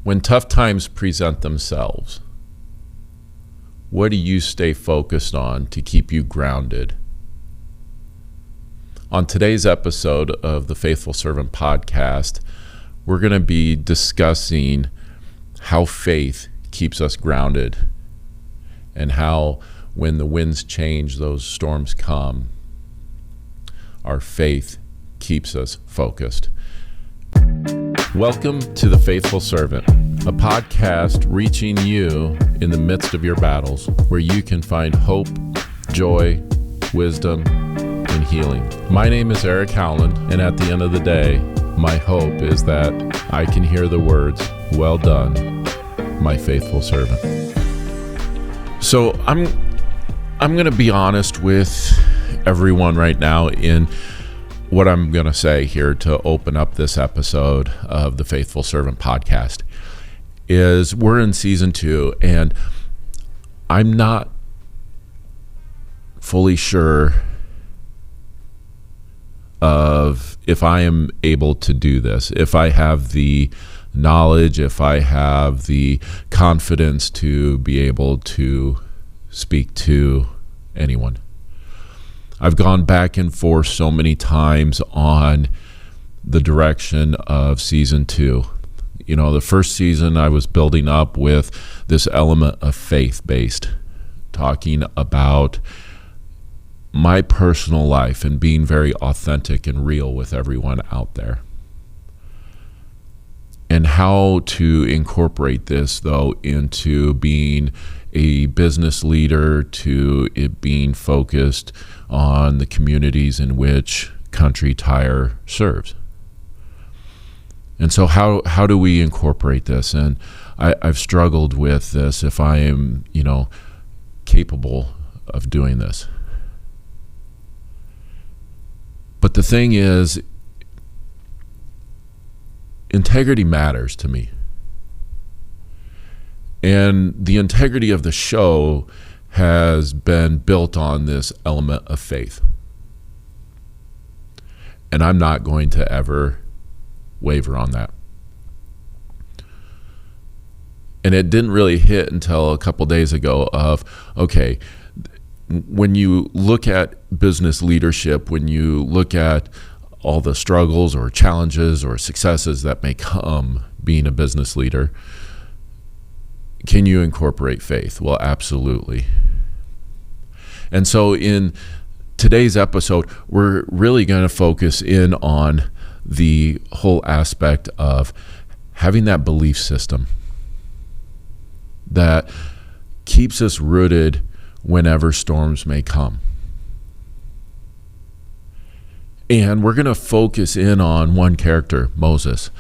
When tough times present themselves, what do you stay focused on to keep you grounded? On today's episode of the Faithful Servant podcast, we're going to be discussing how faith keeps us grounded and how when the winds change, those storms come, our faith keeps us focused. Welcome to The Faithful Servant, a podcast reaching you in the midst of your battles, where you can find hope, joy, wisdom, and healing. My name is Eric Howland, and at the end of the day, my hope is that I can hear the words, "Well done, my faithful servant." So I'm going to be honest with everyone right now in what I'm going to say here to open up this episode of the Faithful Servant podcast. Is we're in season 2, and I'm not fully sure of if I am able to do this, if I have the knowledge, if I have the confidence to be able to speak to anyone. I've gone back and forth so many times on the direction of season 2. You know, the first season I was building up with this element of faith-based, talking about my personal life and being very authentic and real with everyone out there. And how to incorporate this, though, into being a business leader, to it being focused on the communities in which Country Tire serves. And so how do we incorporate this? And I've struggled with this, if I am, capable of doing this. But the thing is, integrity matters to me. And the integrity of the show has been built on this element of faith. And I'm not going to ever waver on that. And it didn't really hit until a couple days ago of, okay, when you look at business leadership, when you look at all the struggles or challenges or successes that may come being a business leader, can you incorporate faith? Well, absolutely. And so in today's episode, we're really going to focus in on the whole aspect of having that belief system that keeps us rooted whenever storms may come. And we're going to focus in on one character, Moses.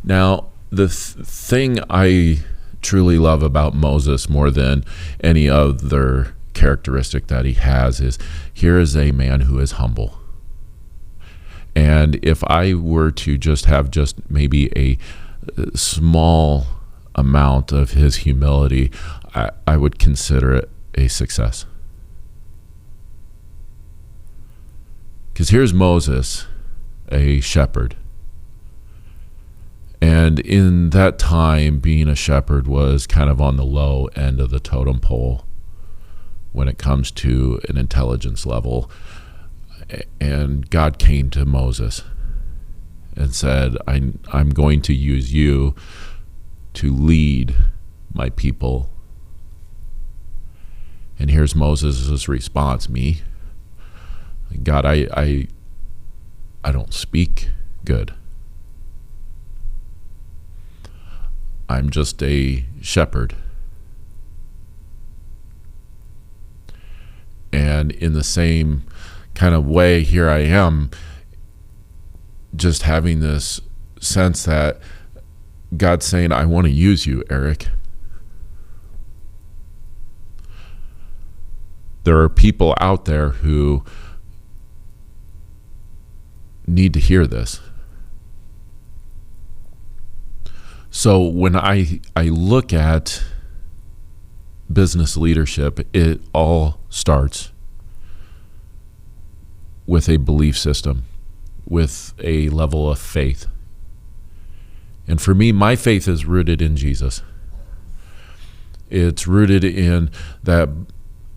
Now, the thing I truly love about Moses more than any other characteristic that he has is, here is a man who is humble. And if I were to have maybe a small amount of his humility, I would consider it a success. Because here's Moses, a shepherd. And in that time, being a shepherd was kind of on the low end of the totem pole when it comes to an intelligence level. And God came to Moses and said, I'm going to use you to lead my people. And here's Moses' response, me? God, I don't speak good. I'm just a shepherd. And in the same kind of way, here I am, just having this sense that God's saying, I want to use you, Eric. There are people out there who need to hear this. So when I look at business leadership, it all starts with a belief system, with a level of faith. And for me, my faith is rooted in Jesus. It's rooted in that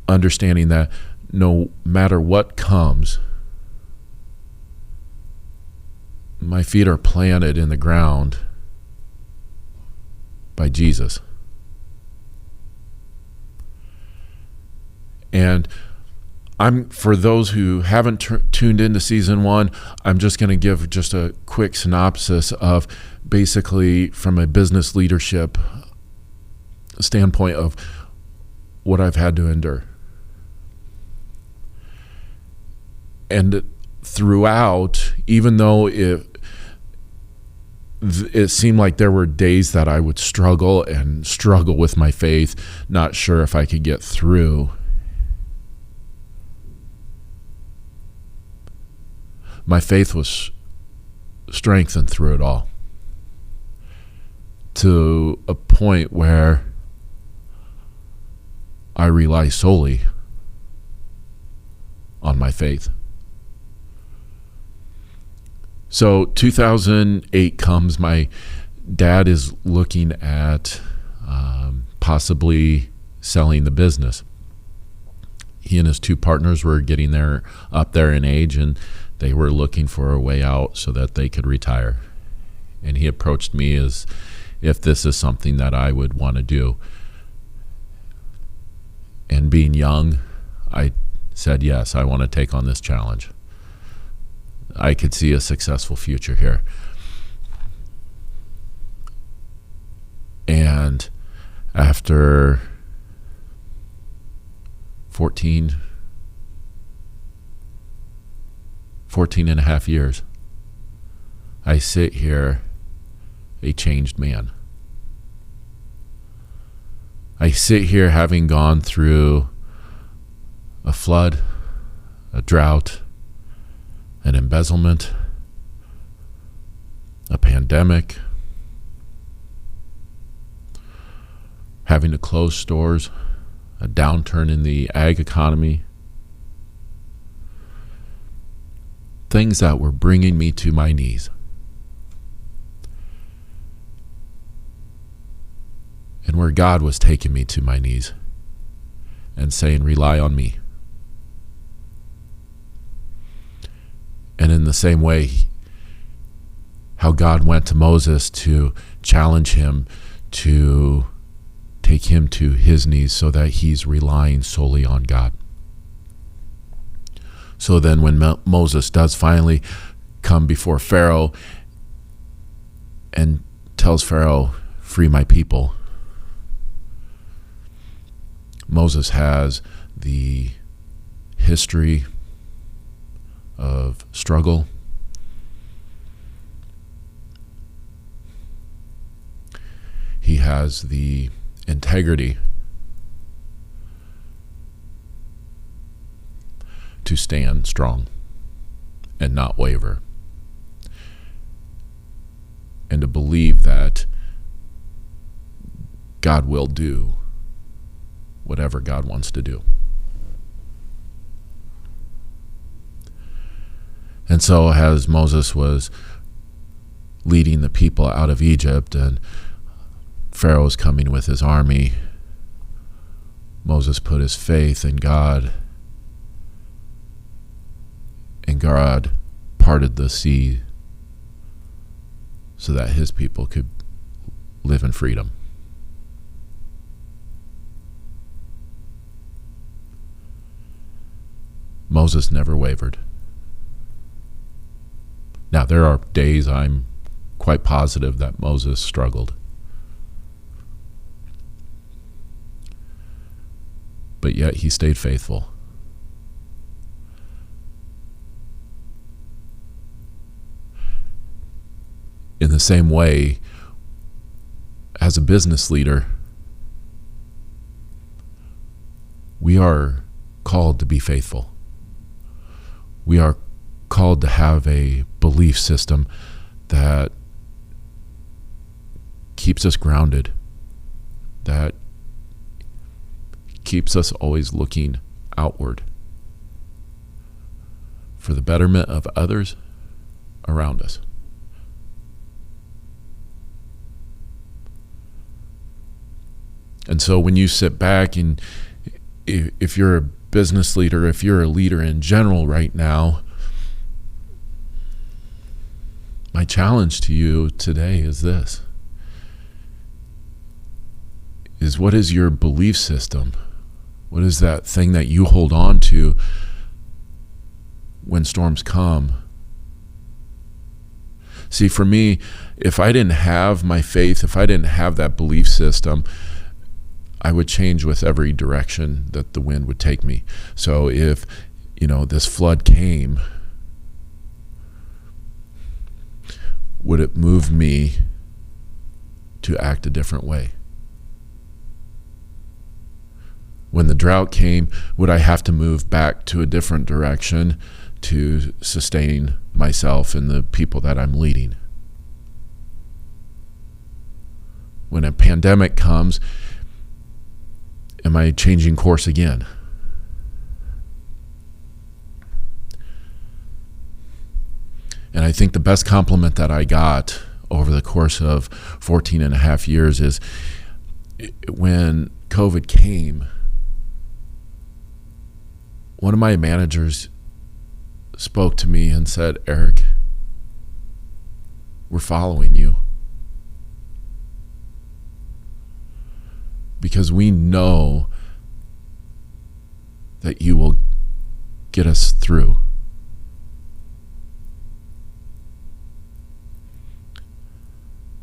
understanding that no matter what comes, my feet are planted in the ground by Jesus. And for those who haven't tuned into season 1, I'm just going to give just a quick synopsis of basically from a business leadership standpoint of what I've had to endure. And throughout, even though it seemed like there were days that I would struggle with my faith, not sure if I could get through, my faith was strengthened through it all to a point where I rely solely on my faith. So 2008 comes, my dad is looking at possibly selling the business. He and his 2 partners were getting up there in age, and they were looking for a way out so that they could retire. And he approached me as if this is something that I would want to do. And being young, I said, yes, I want to take on this challenge. I could see a successful future here. And after 14 and a half years, I sit here a changed man. I sit here having gone through a flood, a drought, an embezzlement, a pandemic, having to close stores, a downturn in the ag economy, things that were bringing me to my knees. And where God was taking me to my knees and saying, rely on me. And in the same way, how God went to Moses to challenge him to take him to his knees so that he's relying solely on God. So then when Moses does finally come before Pharaoh and tells Pharaoh, free my people, Moses has the history of struggle. He has the integrity to stand strong and not waver, and to believe that God will do whatever God wants to do. And so as Moses was leading the people out of Egypt and Pharaoh was coming with his army, Moses put his faith in God, and God parted the sea so that his people could live in freedom. Moses never wavered. Now, there are days I'm quite positive that Moses struggled. But yet he stayed faithful. In the same way, as a business leader, we are called to be faithful. We are called to have a belief system that keeps us grounded, that keeps us always looking outward for the betterment of others around us. And so when you sit back and if you're a business leader, if you're a leader in general right now, my challenge to you today is this. Is what is your belief system? What is that thing that you hold on to when storms come? See, for me, if I didn't have my faith, if I didn't have that belief system, I would change with every direction that the wind would take me. So if, this flood came, would it move me to act a different way? When the drought came, would I have to move back to a different direction to sustain myself and the people that I'm leading? When a pandemic comes, am I changing course again? And I think the best compliment that I got over the course of 14 and a half years is when COVID came, one of my managers spoke to me and said, "Eric, we're following you. Because we know that you will get us through."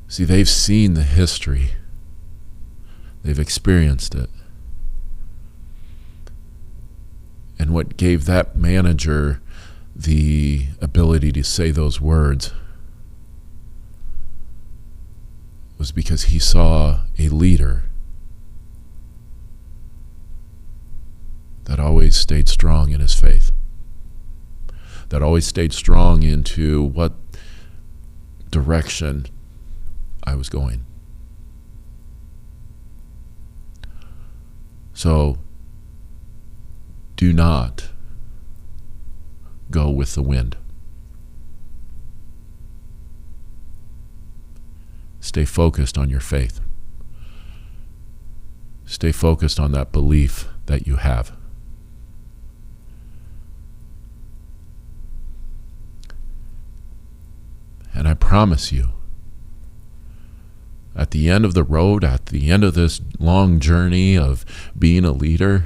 See, they've seen the history. They've experienced it. And what gave that manager the ability to say those words was because he saw a leader that always stayed strong in his faith, that always stayed strong into what direction I was going. So do not go with the wind. Stay focused on your faith. Stay focused on that belief that you have. And I promise you, at the end of the road, at the end of this long journey of being a leader,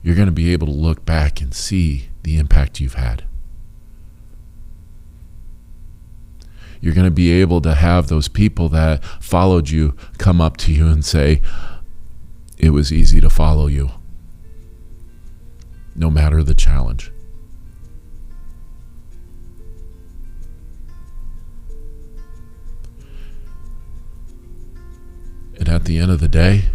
you're going to be able to look back and see the impact you've had. You're going to be able to have those people that followed you come up to you and say, "It was easy to follow you, no matter the challenge." And at the end of the day,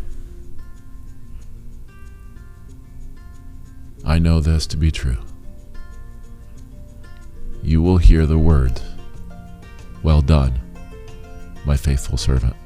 I know this to be true. You will hear the words, "Well done, my faithful servant."